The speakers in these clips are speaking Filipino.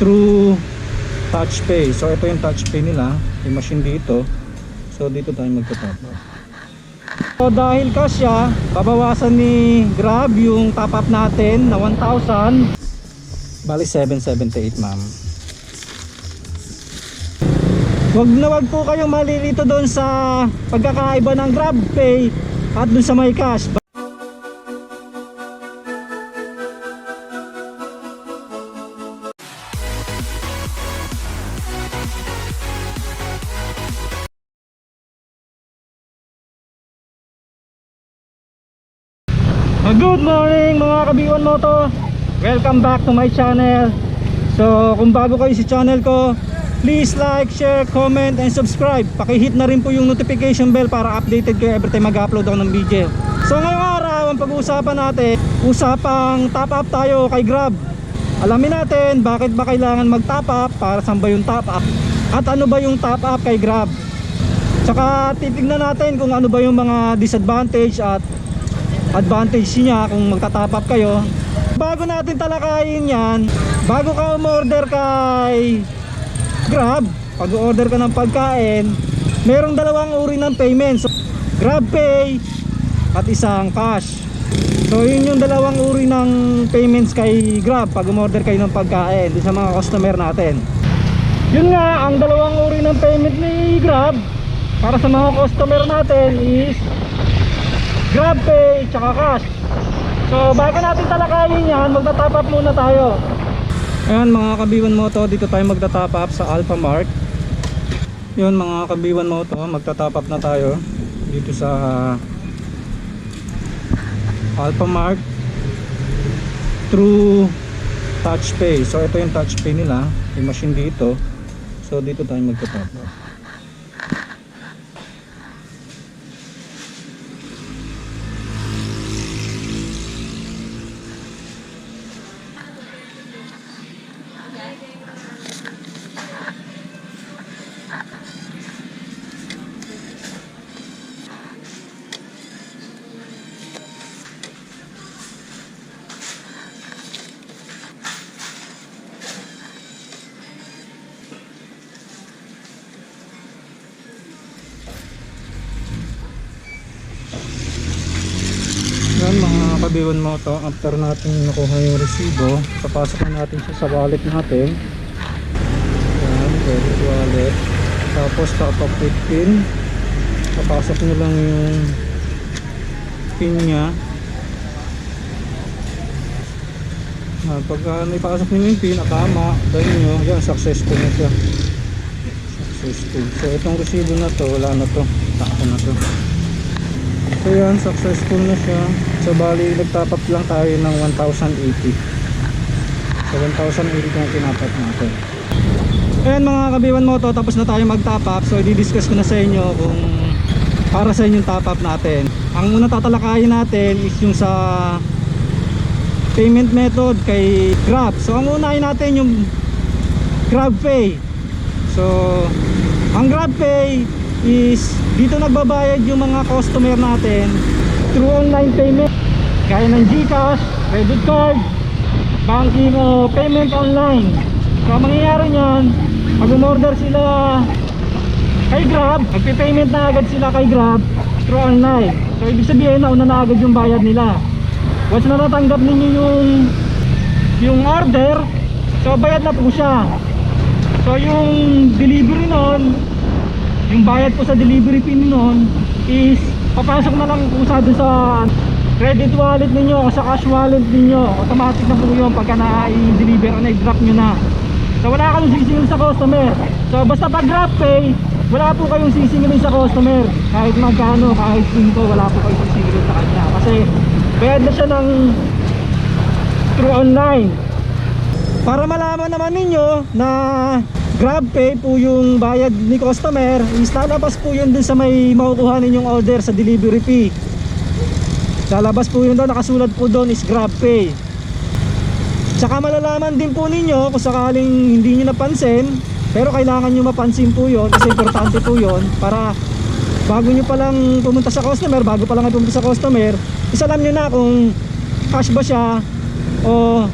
through touch pay. So ito yung touch pay nila, yung machine dito. So dito tayo magta-top up. So dahil kasya, babawasan ni Grab yung top up natin na 1,000. Bali 778 ma'am. Wag po kayong malilito doon sa pagkakaiba ng Grab Pay at doon sa may cash. Good morning mga kabiwan moto. Welcome back to my channel. So kung bago kayo sa channel ko, please like, share, comment, and subscribe. Pakihit na rin po yung notification bell para updated kayo every time mag-upload ako ng video. So ngayong araw, ang pag-uusapan natin, usapang top up tayo kay Grab. Alamin natin bakit ba kailangan mag-top up, para saan ba yung top up, at ano ba yung top up kay Grab. Tsaka titignan natin kung ano ba yung mga disadvantage at advantage niya kung magta-top up kayo. Bago natin talakayin yan, bago ka umorder kay Grab, pag-order ka ng pagkain, merong dalawang uri ng payments, Grab Pay at isang cash. So yun yung dalawang uri ng payments kay Grab pag umorder kayo ng pagkain sa mga customer natin. Yun nga, ang dalawang uri ng payment ni Grab para sa mga customer natin is Grab Pay tsaka cash. So bago natin talakayin yan, magta-top up muna tayo. Ayan mga kabiwan moto, dito tayo magta-top up sa Alphamart. Yun mga kabiwan moto, magta-top up na tayo dito sa Alphamart through touch pay. So ito yung touch pay nila, yung machine dito. So dito tayo magta-top up. Yan mga kabiwan mo to, after natin nakuha yung resibo, papasok na natin siya sa wallet natin. Yan, credit wallet. Tapos top up with pin, papasok nyo lang yung pin nya. Pagka naipasok nyo yung pin, akama, dahil nyo, yan, successful na siya. Successful. So itong resibo na to, wala na to, tako na to. So yan, successful na siya. So bali nag-top up lang tayo ng 1,080. So 1,080 yung tinatap natin. Ayan mga kabiwan moto, tapos na tayo mag-top up. So i-discuss ko na sa inyo kung para sa inyong top up natin. Ang unang tatalakayin natin is yung sa payment method kay Grab. So ang unahin natin yung Grab Pay. So ang Grab Pay is dito nagbabayad yung mga customer natin through online payment, gaya ng GCash, credit card, banking o payment online. So mangyayari nyan, pag umorder sila kay Grab, magpipayment na agad sila kay Grab through online. So ibig sabihin nauna na agad yung bayad nila. Once na natanggap ninyo yung order, so bayad na po siya. So yung delivery nun, yung bayad po sa delivery fee nun is papasok na lang po sa credit wallet ninyo o sa cash wallet ninyo. Automatic na po yun pagka na-i-deliver o na-i-drop nyo na. So wala kayong sisingil sa customer. So basta pag Grab Pay, wala po kayong sisingilin sa customer. Kahit magkano, kahit pinto, wala po kayong sisingilin sa kanya. Kasi bayad na siya ng through online. Para malaman naman ninyo na Grab Pay po yung bayad ni customer, is lalabas po yun dun sa may makukuha ninyong order sa delivery fee. Lalabas po yun doon, nakasulat po doon is Grab Pay. Tsaka malalaman din po ninyo kung sakaling hindi nyo napansin, pero kailangan nyo mapansin po yun kasi importante po yun para bago nyo palang pumunta sa customer, bago palang pumunta sa customer, is alam nyo na kung cash ba siya o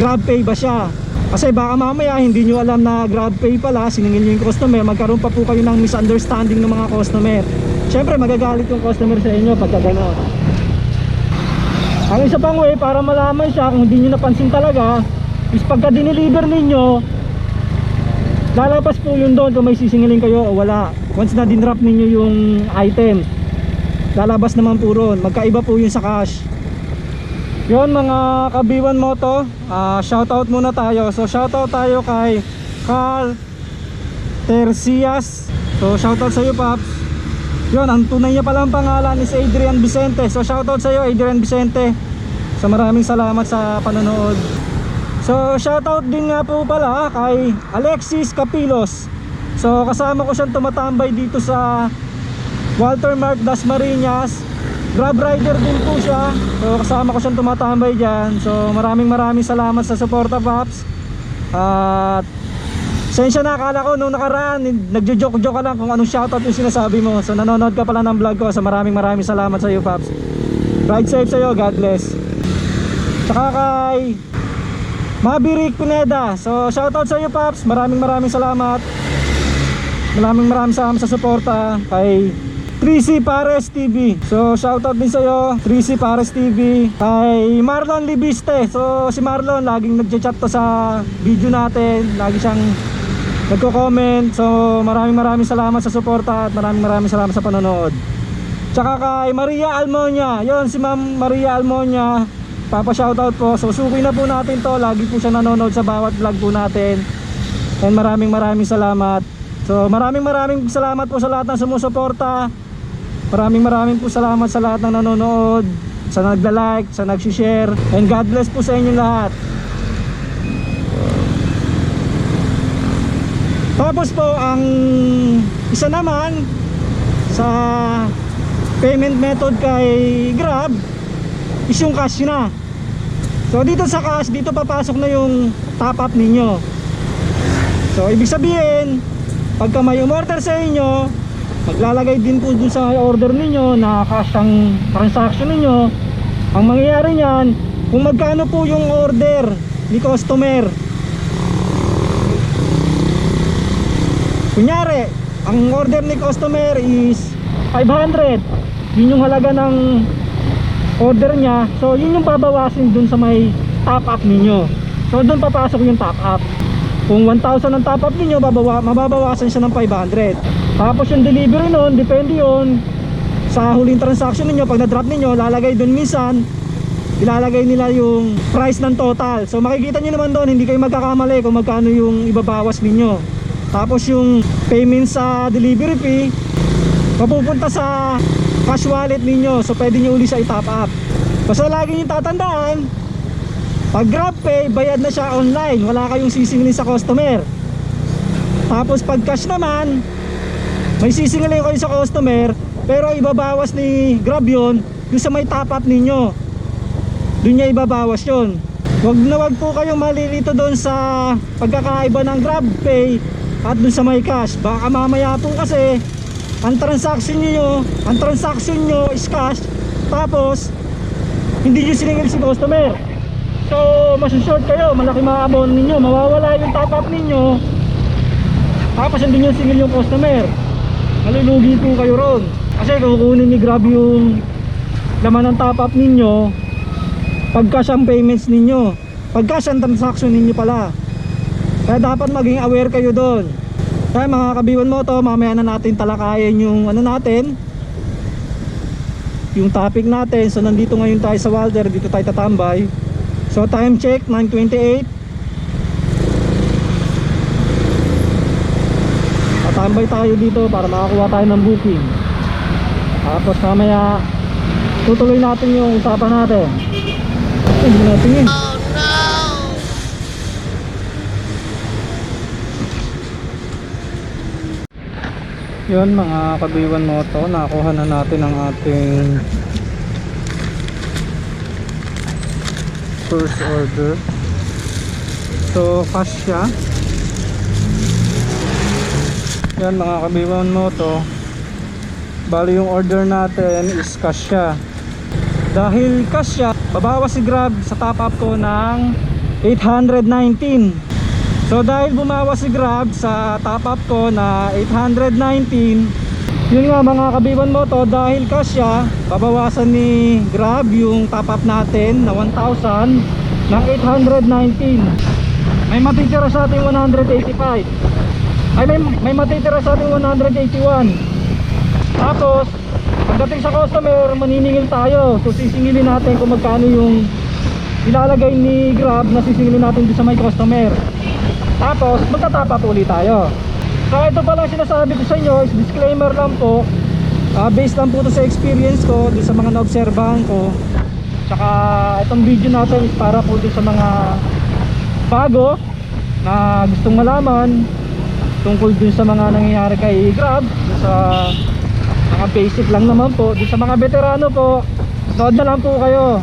Grab Pay ba siya. Kasi baka mamaya hindi nyo alam na GrabPay pala, siningil nyo yung customer, magkaroon pa po kayo ng misunderstanding ng mga customer. Syempre magagalit yung customer sa inyo pagka gano'n. Ang isa pang way para malaman siya kung hindi nyo napansin talaga is pagka dineliver ninyo, lalabas po yun doon kung may sisingilin kayo o wala. Once na dinrap ninyo yung item, lalabas naman po ron. Magkaiba po yun sa cash. Yun mga kabiwan moto, shoutout muna tayo. So shoutout tayo kay Carl Tercias. So shoutout sa iyo, Paps. Yun, ang tunay niya palang pangalan is Adrian Vicente. So shoutout sa iyo, Adrian Vicente. So maraming salamat sa panonood. So shoutout din nga po pala kay Alexis Capilos. So kasama ko siyang tumatambay dito sa Walter Mark Dasmariñas. Grab rider din po siya. So kasama ko siyang tumatambay dyan. So maraming salamat sa suporta, Paps. At sensya na, akala ko nung nakaraan nagjo-joke ka lang kung anong shoutout yung sinasabi mo. So nanonood ka pala ng vlog ko. So maraming salamat sa iyo, Paps. Ride safe sa iyo, God bless. Tsaka kay Maverick Pineda. So shoutout sa iyo, Paps. Maraming salamat. Maraming salamat sa suporta. Kay 3C Pares TV. So shoutout din sa iyo, 3C Pares TV. Kay Marlon Libiste. So si Marlon laging nagchat to sa video natin. Lagi siyang nagko-comment. So maraming salamat sa suporta at maraming salamat sa panonood. Tsaka kay Maria Almonia. Yon, si Ma'am Maria Almonia. Papa shoutout po. So suki na po natin to. Lagi po siya nanonood sa bawat vlog po natin. And maraming salamat. So maraming salamat po sa lahat ng sumusuporta. Maraming po salamat sa lahat ng nanonood, sa nagla-like, sa nag-share, and God bless po sa inyo lahat. Tapos po ang isa naman sa payment method kay Grab is yung cash na. So dito sa cash, dito papasok na yung top up ninyo. So ibig sabihin, pagka may umorder sa inyo, maglalagay din po dun sa order ninyo na cash ang transaction ninyo. Ang mangyayari niyan, kung magkano po yung order ni customer. Kunyari, ang order ni customer is 500. Yun yung halaga ng order niya. So yun yung babawasin dun sa may top up ninyo. So dun papasok yung top up. Kung 1,000 ang top up ninyo, mababawasan siya ng 500. Tapos yung delivery nun, depende yun sa huling transaction ninyo. Pag na-drop ninyo, lalagay dun minsan, ilalagay nila yung price ng total. So makikita nyo naman doon, hindi kayo magkakamali kung magkano yung ibabawas ninyo. Tapos yung payment sa delivery fee, mapupunta sa cash wallet ninyo. So pwede nyo uli siya i-top up. Basta lagi nyo tatandaan, pag GrabPay, bayad na siya online. Wala kayong sisingilin sa customer. Tapos pag cash naman, may sisingilin kayo sa customer, pero ibabawas ni Grab yun yung sa may top up ninyo. Doon niya ibabawas yun. Wag po kayong malilito doon sa pagkakaiba ng GrabPay at doon sa may cash. Baka mamaya po kasi ang transaction nyo is cash, tapos hindi nyo siningil si customer. So masusort kayo, malaki maaabon ninyo, mawawala yung top up ninyo, tapos hindi nyo singil yung customer. Malulugi po kayo ron. Kasi kukunin ni Grab yung laman ng top up ninyo pag cash ang payments ninyo, pag cash ang transaction ninyo pala. Kaya dapat maging aware kayo doon. Kaya mga kabiwan mo to, mamaya na natin talakayin yung ano natin, yung topic natin. So nandito ngayon tayo sa Walter, dito tayo tatambay. So time check 9:28. Tambay tayo dito para makakuha tayo ng booking. Tapos mamaya tutuloy natin yung usapan natin. Hindi natin yun. Oh no! Yun mga kabiwan mo to, nakuha na natin ang ating first order. So cash siya. Yan mga kabiwan mo to, bali yung order natin is cash siya. Dahil cash siya, babawas si Grab sa top up ko ng 819. So dahil bumawas si Grab sa top up ko na 819, yun nga mga kabiwan mo to, dahil kasya, babawasan ni Grab yung top up natin na 1,000 ng 819. May matitira sa ating 185. Ay may matitira sa ating 181. Tapos pagdating sa customer, maniningil tayo. So sisingilin natin kung magkano yung ilalagay ni Grab na sisingilin natin doon sa may customer. Tapos magta-top up ulit tayo. So ito pa lang sinasabi ko sa inyo is disclaimer lang po, based lang po ito sa experience ko doon sa mga naobserbahan ko. Tsaka itong video natin is para po doon sa mga bago na gustong malaman tungkol dun sa mga nangyayari kay Grab, dun sa mga basic lang naman po. Dun sa mga veterano po, nood na lang po kayo.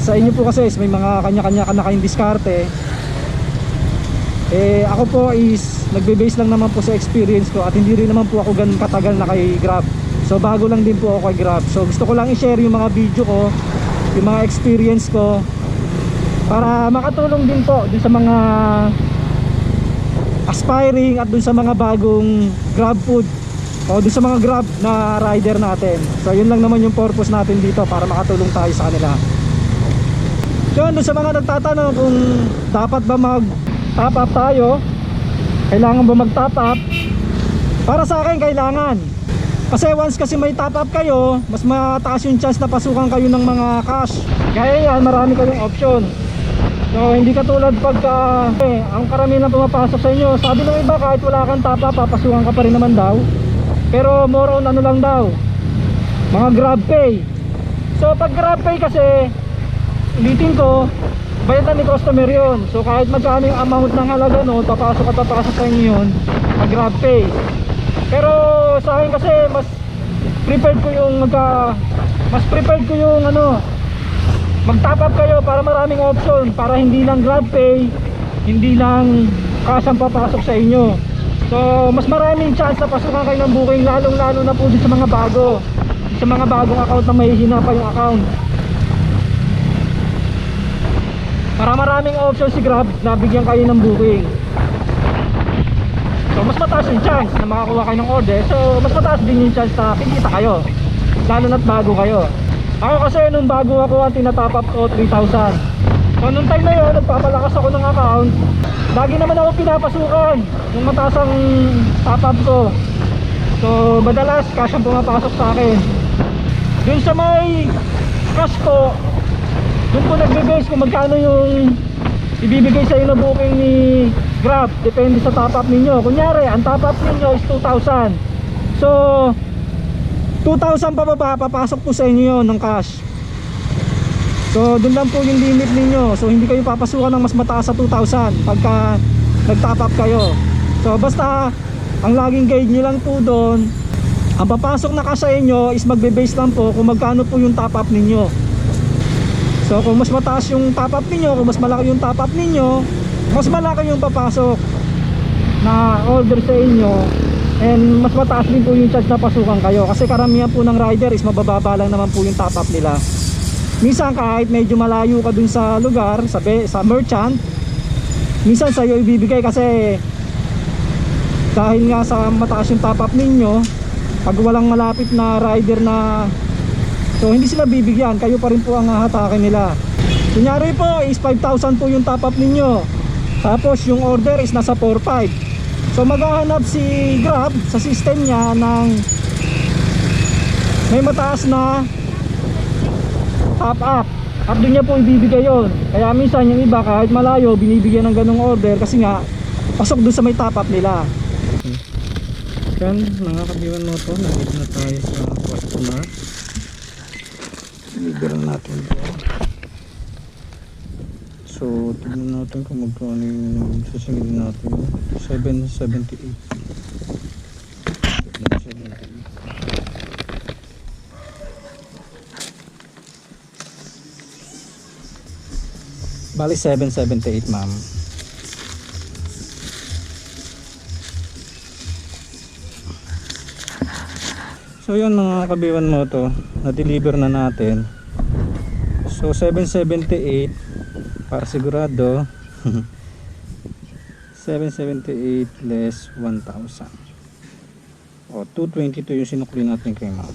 Sa inyo po kasi may mga kanya-kanya na kayong diskarte. Ako po is nagbe-base lang naman po sa experience ko, at hindi rin naman po ako ganun katagal na kay Grab. So bago lang din po ako kay Grab. So gusto ko lang i-share yung mga video ko, yung mga experience ko, para makatulong din po dun sa mga aspiring at dun sa mga bagong Grab food o dun sa mga Grab na rider natin. So yun lang naman yung purpose natin dito, para makatulong tayo sa kanila. Yun, dun sa mga nagtatanong kung dapat ba mag top up tayo, kailangan ba mag top up, para sa akin kailangan. Kasi once kasi may top up kayo, mas mataas yung chance na pasukan kayo ng mga cash. Kaya yan, marami kayong option. So hindi katulad pagka ang karamihan na pumapasok sa inyo, sabi ng iba kahit wala kang top up, papasukan ka pa rin naman daw. Pero more on ano lang daw, mga Grab Pay. So pag Grab Pay kasi, ulitin ko, bayadan ni customer yun. So kahit magkano yung amount ng halaga no, papasok at papasok sa inyo yun, pag Grab Pay. Pero sa akin kasi mas prepared ko yung ano, mag-top up kayo para maraming option, para hindi lang Grab Pay, hindi lang cash ang papasok sa inyo. So mas maraming chance na pasukan kayo ng booking, lalong lalo na po din sa mga bago, sa mga bagong account na mahihina pa yung account. Para maraming option si Grab na bigyan kayo ng booking. So mas mataas yung chance na makakuha kayo ng order. So mas mataas din yung chance na kikita kayo, lalo na't bago kayo. Ako kasi nung bago ako, ang tinatop up ko 3,000. So nung time na yun, nagpapalakas ako ng account, lagi naman ako pinapasukan yung mataas ang top up ko. So madalas cash ang pumapasok sa akin. Dun sa may cash ko, dun po nagbe-base kung magkano yung ibibigay sa inyo na booking ni Grab. Depende sa top up ninyo. Kunyari ang top up ninyo is 2,000. So 2,000 pababa, papasok po sa inyo yun ng cash. So dun lang po yung limit ninyo. So hindi kayo papasukan ng mas mataas sa 2,000 pagka nag-top up kayo. So basta ang laging guide nyo lang po doon, ang papasok na cash sa inyo is magbe-base lang po kung magkano po yung top up ninyo. So kung mas mataas yung top up ninyo, kung mas malaki yung top up ninyo, mas malaki yung papasok na order sa inyo, and mas mataas din po yung chance na pasukan kayo. Kasi karamihan po ng rider is mabababa lang naman po yung top up nila. Minsan kahit medyo malayo ka dun sa lugar, sa merchant, minsan sa'yo ibibigay kasi dahil nga sa mataas yung top up ninyo, pag walang malapit na rider na, so hindi sila bibigyan, kayo pa rin po ang hahatakin nila. Kunyari po is 5,000 po yung top up ninyo, tapos yung order is nasa 4,500. So maghahanap si Grab sa system niya ng may mataas na top up, at doon niya po ibibigay yon. Kaya minsan yung iba kahit malayo binibigyan ng ganong order kasi nga pasok doon sa may top up nila. Yan mga kabiwan mo to, nandito na tayo sa customer. Deliver natin po. So tignan natin kung magkano yung sasingilin natin. 778. Bali 778 ma'am. So yun mga kabiwan mo to, na-deliver na natin. So 778 para sigurado. 778 less 1,000. O, 222 yung sinukli natin kay ma'am.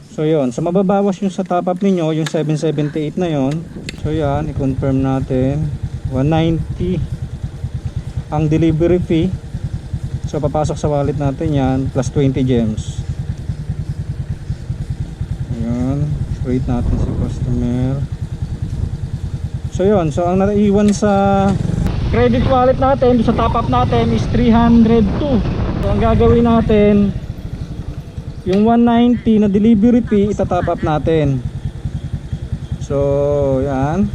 So yun, so mababawas yung sa top up ninyo, yung 778 na yon. So yan, i-confirm natin 190 ang delivery fee. So papasok sa wallet natin yan plus 20 gems. Ayun, wait natin si customer. So yun, so ang naiwan sa credit wallet natin, sa top up natin is 302. So ang gagawin natin, yung 190 na delivery fee itatop up natin. So yan,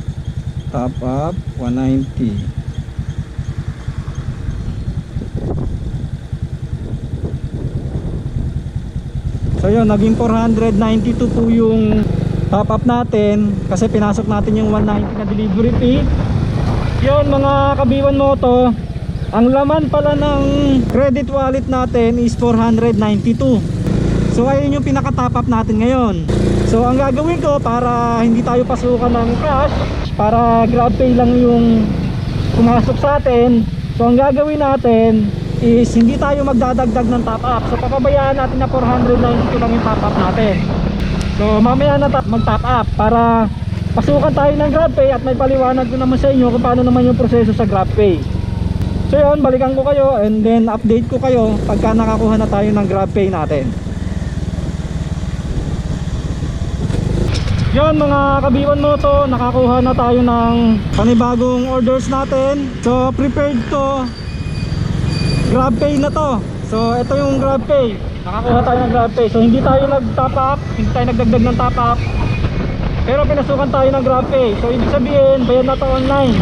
top up 190. So yun, naging 492 po yung top up natin kasi pinasok natin yung 190 na delivery fee. Yun mga kabiwan moto, ang laman pala ng credit wallet natin is 492. So ayun yung pinaka top up natin ngayon. So ang gagawin ko para hindi tayo pasukan ng cash, para GrabPay lang yung pumasok sa atin, so ang gagawin natin is hindi tayo magdadagdag ng top up. So papabayaan natin na 492 lang yung top up natin. So mamaya na mag-top up para pasukan tayo ng GrabPay at may paliwanag ko naman sa inyo kung paano naman yung proseso sa GrabPay. So yun, balikan ko kayo and then update ko kayo pagka nakakuha na tayo ng GrabPay natin. Yun mga kabiwan mo to, nakakuha na tayo ng panibagong orders natin. So prepared to GrabPay na to. So ito yung GrabPay, nakakuha tayo ng GrabPay. So hindi tayo nag-top up, hindi tayo nagdagdag ng top up, pero pinasukan tayo ng GrabPay. So ibig sabihin, bayad na to online.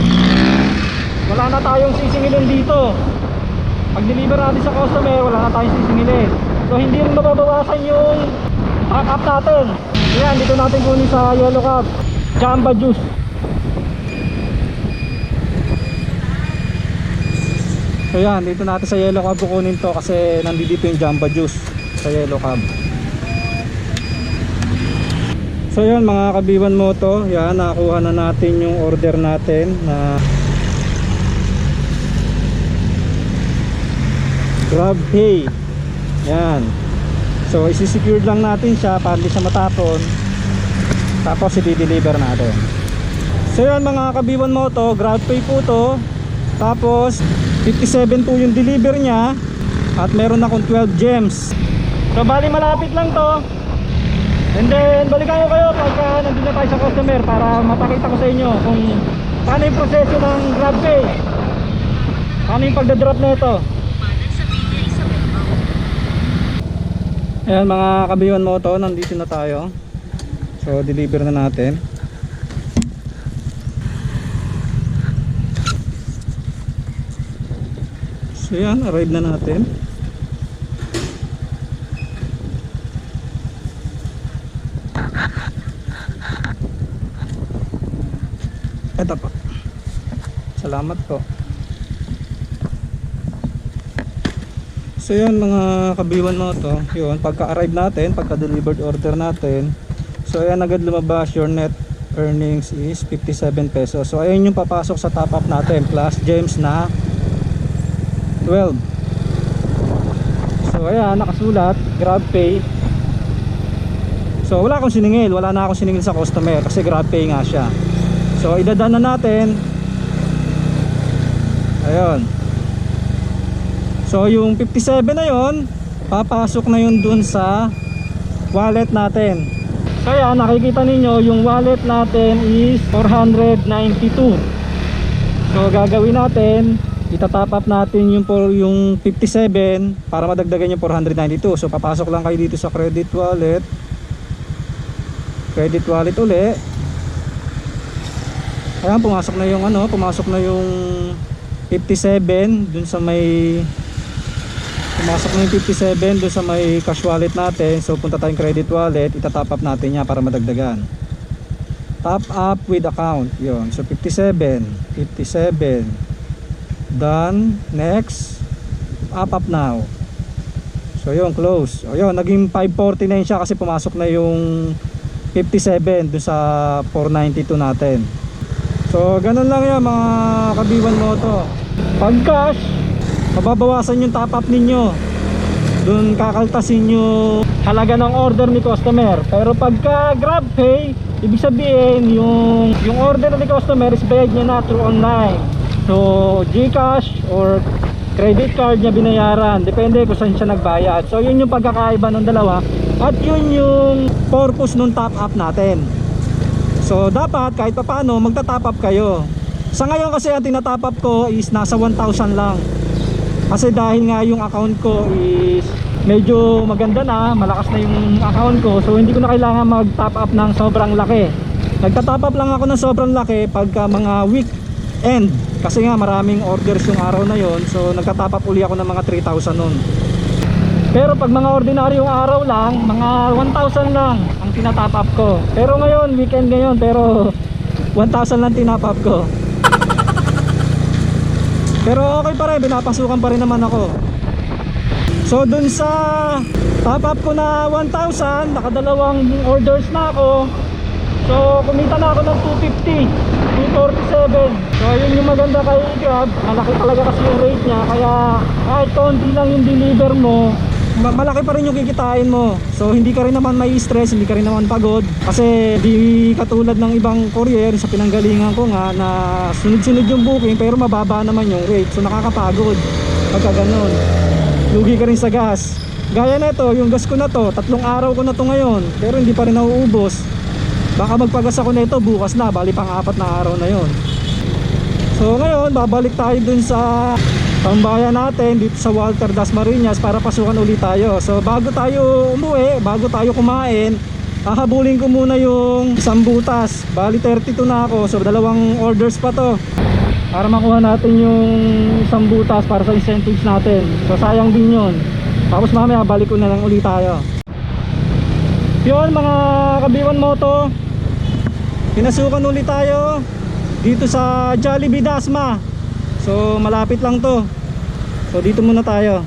Wala na tayong sisingilin dito. Pag deliver natin sa customer, wala na tayong sisingilin. So hindi rin mababawasan yung top up natin. Ayan, dito natin kunin sa Yellow Cab Jamba Juice. So yan, dito natin sa Yellow Cab kukunin to kasi nandito yung Jamba Juice sa Yellow Cab. So yan mga kabiwan mo to, yan, nakakuha na natin yung order natin na GrabPay. Yan. So isi-secure lang natin siya para hindi siya matapon. Tapos i-deliver natin. So yan mga kabiwan mo to, GrabPay po to. Tapos 57 po yung deliver niya at meron akong 12 gems. So bali malapit lang to. And then balikan ko kayo pagka nandun na tayo sa customer para mapakita ko sa inyo kung paano yung proseso ng GrabPay, paano yung pagdadrop nito. Ayan mga kabiwan mo to, nandito na tayo. So deliver na natin. So yan, arrive na natin. Ito po. Salamat po. So yan mga kabiwan mo to, yun, pagka-arrive natin, pagka-delivered order natin, so ayan agad lumabas, your net earnings is 57 pesos. So ayan yung papasok sa top up natin plus gems na 12. So ayan, nakasulat GrabPay. So wala akong siningil, wala na akong siningil sa customer kasi GrabPay nga siya. So idadaan na natin. Ayun. So yung 57 na yon, papasok na yun dun sa wallet natin. Kaya nakikita ninyo yung wallet natin is 492. So gagawin natin, itatop up natin yung 57 para madagdagan yung 492. So papasok lang kayo dito sa credit wallet. Credit wallet uli. Ayan, pumasok na yung pumasok na yung 57 dun sa may pumasok na yung 57 doon sa may cash wallet natin. So punta tayong credit wallet, itatop up natin yan para madagdagan. Top up with account, yun. So 57 done. Next, up now. So yun, close. O yun, naging 549 siya kasi pumasok na yung 57 doon sa 492 natin. So ganun lang yan mga kabiwan mo to. Pag cash, mababawasan yung top up ninyo, dun kakaltasin yung halaga ng order ni customer. Pero pagka GrabPay, ibig sabihin yung order ni customer is bayad niya na through online. So GCash or credit card niya binayaran, depende kung saan siya nagbayad. So yun yung pagkakaiba ng dalawa, at yun yung purpose nung top up natin. So dapat kahit papaano magta-top up kayo. Sa ngayon kasi ang tinatop up ko is nasa 1,000 lang. Kasi dahil nga yung account ko is medyo maganda na, malakas na yung account ko, so hindi ko na kailangan mag-top up ng sobrang laki. Nagta-top up lang ako ng sobrang laki pagka mga weekend, kasi nga maraming orders yung araw na yon. So nagta-top up uli ako ng mga 3,000 nun. Pero pag mga ordinaryong araw lang, mga 1,000 lang ang tinatop up ko. Pero ngayon, weekend ngayon, pero 1,000 lang tinop up ko. Pero okay pa rin, binapasukan pa rin naman ako. So dun sa top up ko na 1,000, nakadalawang orders na ako. So kumita na ako ng 250, 247. So yun yung maganda kay Grab, malaki talaga kasi yung rate niya. Kaya kahit konti lang yung deliver mo, malaki pa rin yung kikitain mo. So hindi ka rin naman may stress, hindi ka rin naman pagod. Kasi di katulad ng ibang courier sa pinanggalingan ko nga na sunod-sunod yung booking pero mababa naman yung rate. So nakakapagod pagka ganun. Lugi ka rin sa gas. Gaya na ito, yung gas ko na to, 3 araw ko na to ngayon, pero hindi pa rin nauubos. Baka magpagas ako na ito bukas na, bali pang 4 na araw na yon. So ngayon babalik tayo dun sa tambayan natin dito sa Walter Dasmariñas para pasukan ulit tayo. So bago tayo umuwi, bago tayo kumain, hahabulin ko muna yung isang butas. Bali 32 na ako, so 2 orders pa to para makuha natin yung isang butas para sa incentives natin. So sayang din yun. Tapos mamaya balik ko na lang ulit tayo. Yun mga kabiwan moto, pinasukan ulit tayo dito sa Jollibee Dasma. So malapit lang to. So dito muna tayo.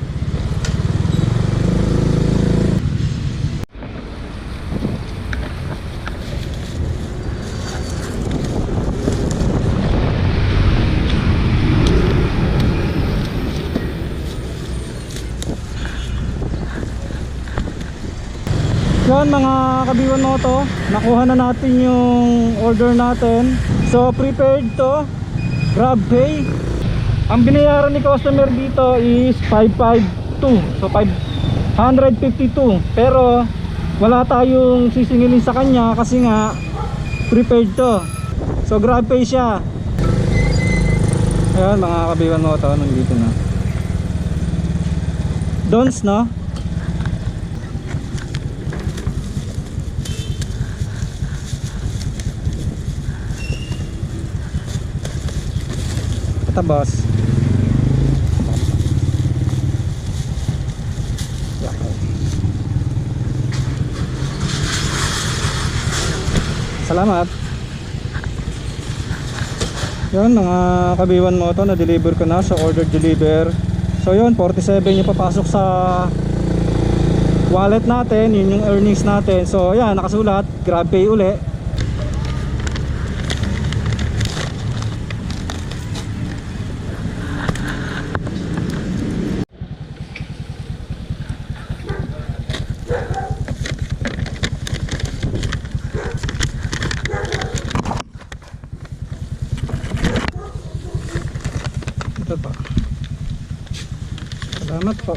Yan mga kabiwan moto, nakuha na natin yung order natin. So prepared to GrabPay. Ang binayaran ni customer dito is 552. So 552. Pero wala tayong sisingilin sa kanya kasi nga prepared to. So GrabPay siya. Ayan mga kabiwan mo ito, nandito na Dons, no? Ito boss. Salamat. Yun mga kabiwan mo ito, na-deliver ko na sa order deliver. So yun, 47 yung papasok sa wallet natin, yun yung earnings natin. So yan, nakasulat GrabPay uli. Ito pa. Salamat po.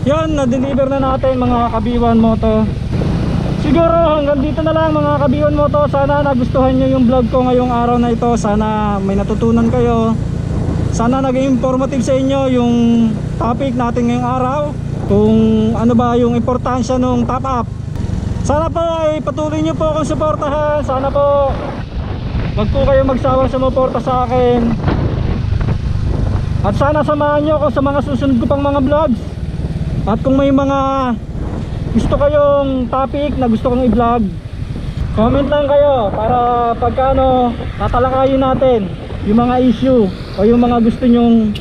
Yan, na-deliver na natin mga kabiwan moto. Siguro hanggang dito na lang mga kabiwan moto. Sana nagustuhan nyo yung vlog ko ngayong araw na ito. Sana may natutunan kayo. Sana naging informative sa inyo yung topic natin ngayong araw. Kung ano ba yung importansya ng top up. Sana po ay patuloy nyo po akong suportahan. Sana po wag po kayo magsawang sumuporta sa akin. At sana samahan nyo ako sa mga susunod ko pang mga vlogs. At kung may mga gusto kayong topic na gusto kong i-vlog, comment lang kayo para pagkano tatalakayin natin yung mga issue o yung mga gusto nyong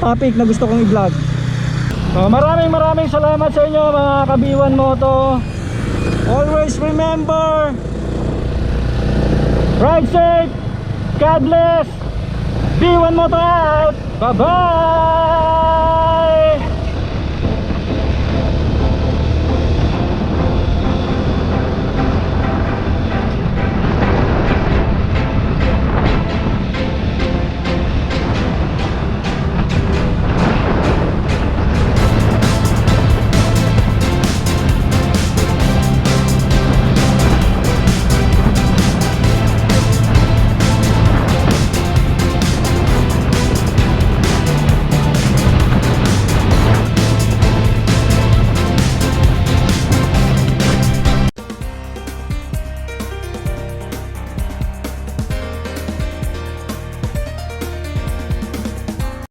topic na gusto kong i-vlog. So maraming salamat sa inyo mga kabiwan moto. Always remember, Ride safe. God bless. B1 Motor out. Bye-bye.